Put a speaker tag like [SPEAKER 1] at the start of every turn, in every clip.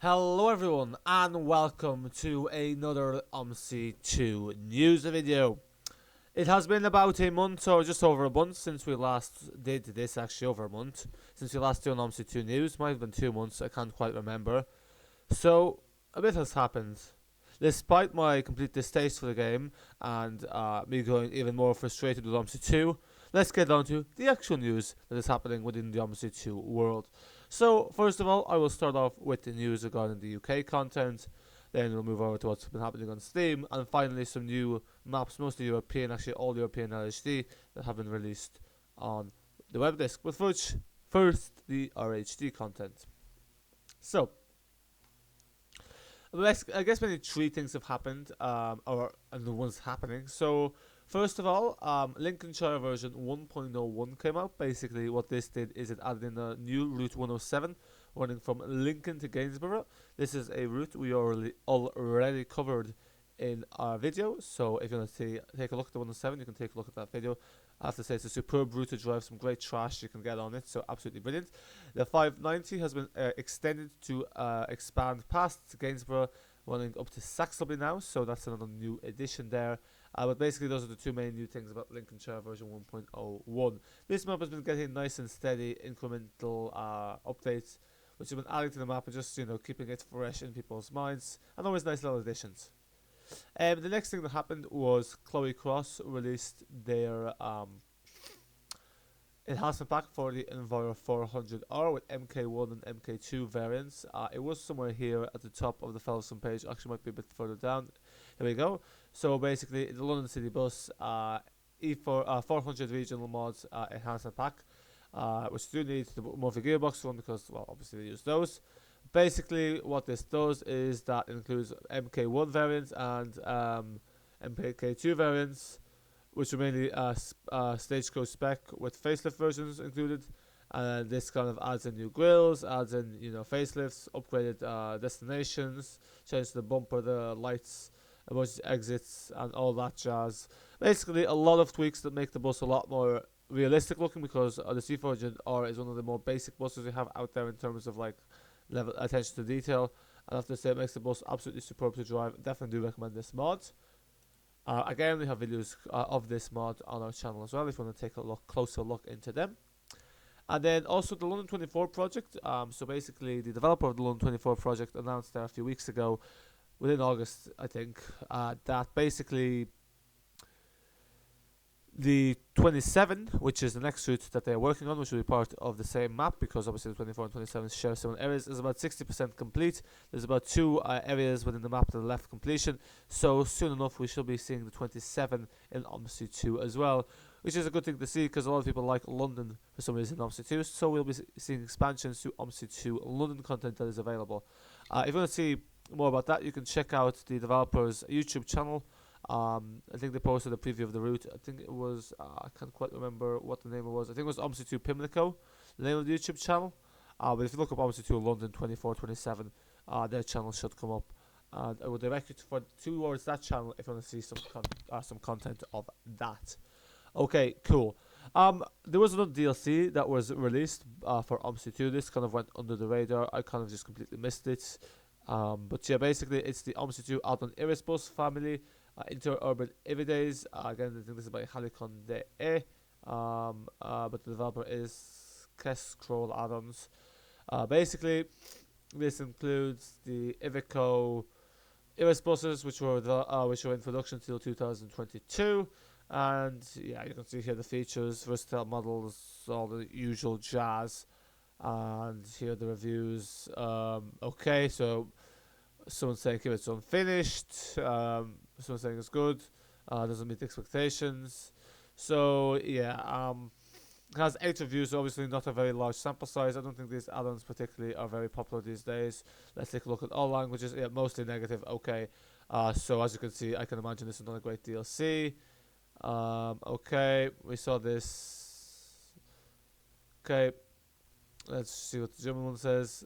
[SPEAKER 1] Hello everyone and welcome to another Omsi 2 news video. It has been about a month or just over a month since we last did this, actually over a month, since we last did an Omsi 2 news. Might have been 2 months, I can't quite remember. So, a bit has happened. Despite my complete distaste for the game and me going even more frustrated with Omsi 2, let's get down to the actual news that is happening within the Omsi 2 world. So, first of all, I will start off with the news regarding the UK content, then we'll move over to what's been happening on Steam, and finally some new maps, mostly European, actually all European LHD, that have been released on the web disk. But first the RHD content. So, I guess mainly three things have happened, and the ones happening. So, first of all, Lincolnshire version 1.01 came out. Basically, what this did is it added in a new Route 107 running from Lincoln to Gainsborough. This is a route we already covered in our video. So, if you want to take a look at the 107, you can take a look at that video. I have to say, it's a superb route to drive, some great trash you can get on it, so absolutely brilliant. The 590 has been extended to expand past Gainsborough, running up to Saxby now, so that's another new addition there. But basically, those are the two main new things about Lincolnshire version 1.01. This map has been getting nice and steady incremental updates, which have been adding to the map and just, keeping it fresh in people's minds, and always nice little additions. The next thing that happened was Chloe Cross released their Enhancement Pack for the Enviro 400R with MK1 and MK2 variants. It was somewhere here at the top of the Felson page, actually might be a bit further down. Here we go. So basically, the London City Bus E4 400 regional mods Enhancement Pack, which do need the Murphy Gearbox one because, well, obviously they use those. Basically, what this does is that it includes MK1 variants and MK2 variants, which are mainly stagecoach spec with facelift versions included. And this kind of adds in new grills, adds in facelifts, upgraded destinations, changes the bumper, the lights, emergency exits, and all that jazz. Basically, a lot of tweaks that make the bus a lot more realistic looking because the C400R is one of the more basic buses we have out there in terms of level attention to detail. And I have to say, it makes the bus absolutely superb to drive. Definitely do recommend this mod. Again, we have videos of this mod on our channel as well if you want to take a closer look into them. And then also the London 24 project. So basically, the developer of the London 24 project announced there a few weeks ago, within August, I think, that basically the 27, which is the next route that they're working on, which will be part of the same map because obviously the 24 and 27 share similar areas, is about 60% complete. There's about 2 areas within the map that are left completion. So soon enough, we should be seeing the 27 in Omsi 2 as well, which is a good thing to see because a lot of people like London for some reason in Omsi 2. So we'll be seeing expansions to Omsi 2 London content that is available. If you want to see more about that, you can check out the developer's YouTube channel. I think they posted a preview of the route. I think it was, I can't quite remember what the name was. I think it was Omsi 2 Pimlico, the name of the YouTube channel. But if you look up Omsi 2 London 24-27, their channel should come up. And I would direct you towards that channel if you want to see some content of that. Okay, cool. There was another DLC that was released for Omsi 2. This kind of went under the radar. I kind of just completely missed it. But yeah, basically it's the Omsi 2 out on Irisbus Familie Interurban Everydays. Again, I think this is by Halicon de but the developer is Kestrol Addons. Basically, this includes the Iveco Irisbuses, which were in production till 2022. And yeah, you can see here the features, versatile models, all the usual jazz. And here are the reviews. Okay, so someone's saying it's unfinished. Someone's saying it's good. Doesn't meet expectations. So yeah, it has 8 reviews. Obviously, not a very large sample size. I don't think these add-ons particularly are very popular these days. Let's take a look at all languages. Yeah, mostly negative. Okay. So as you can see, I can imagine this is not a great DLC. Okay, we saw this. Okay, let's see what the German one says.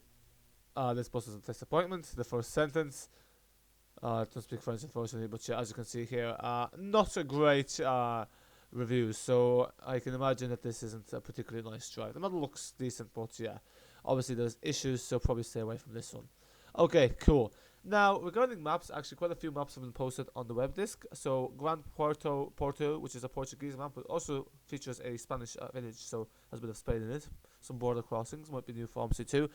[SPEAKER 1] This bus is a disappointment. The first sentence. Don't speak French unfortunately, but yeah, as you can see here, not a great reviews. So I can imagine that this isn't a particularly nice drive. The model looks decent, but yeah, obviously there's issues, so probably stay away from this one. Okay, cool. Now, regarding maps, actually, quite a few maps have been posted on the web disk. So, Grand Porto, which is a Portuguese map, but also features a Spanish village, so has a bit of Spain in it. Some border crossings might be new for Omsi 2.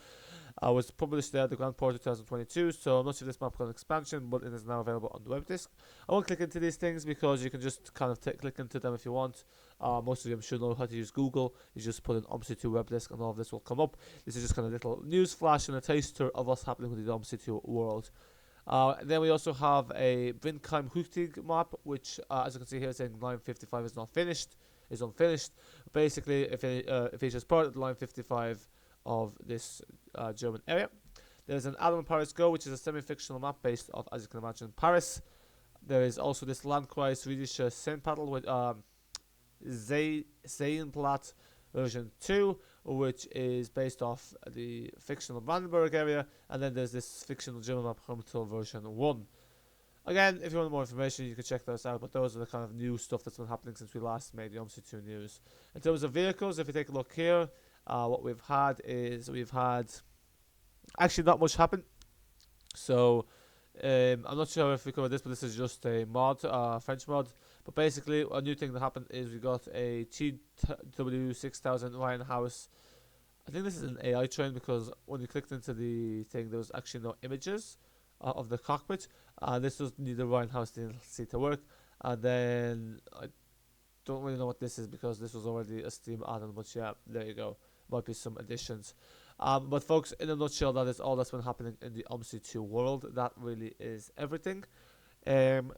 [SPEAKER 1] Was published there, the Grand Porto 2022. So, I'm not sure if this map got an expansion, but it is now available on the web disk. I won't click into these things because you can just kind of click into them if you want. Most of you, I'm sure, know how to use Google. You just put in Omsi 2 web disk, and all of this will come up. This is just kind of a little news flash and a taster of what's happening with the Omsi 2 world. Then we also have a Brinkheim Hüchtig map, which, as you can see here, saying line 55 is not finished, is unfinished. Basically, it features part of the line 55 of this German area. There's an Adam Paris Go, which is a semi-fictional map based off, as you can imagine, Paris. There is also this Landkreis Swedish Sandpaddle with Seenplatt version 2, which is based off the fictional Brandenburg area, and then there's this fictional German map Hermital version 1. Again, if you want more information, you can check those out, but those are the kind of new stuff that's been happening since we last made the Omsi 2 news. In terms of vehicles, if you take a look here, what we've had actually not much happen. So I'm not sure if we covered this, but this is just a mod, French mod. But basically, a new thing that happened is we got a TW6000 Rheinhaus. I think this is an AI train because when you clicked into the thing, there was actually no images of the cockpit. This does need the Rheinhaus DLC to work. And then I don't really know what this is because this was already a Steam add-on. But yeah, there you go. Might be some additions. But folks, in a nutshell, that is all that's been happening in the Omsi 2 world. That really is everything.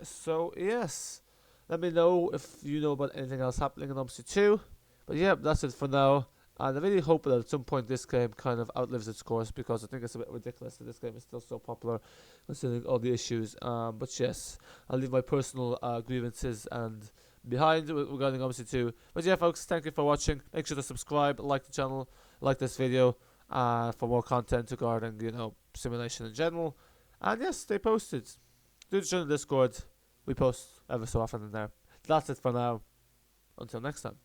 [SPEAKER 1] So yes, let me know if you know about anything else happening in Omsi 2. But yeah, that's it for now. And I really hope that at some point this game kind of outlives its course, because I think it's a bit ridiculous that this game is still so popular considering all the issues. But yes, I'll leave my personal grievances and behind regarding Omsi 2. But yeah, folks, thank you for watching. Make sure to subscribe, like the channel, like this video for more content regarding, simulation in general. And yes, stay posted. Do join the Discord. We post ever so often in there. That's it for now. Until next time.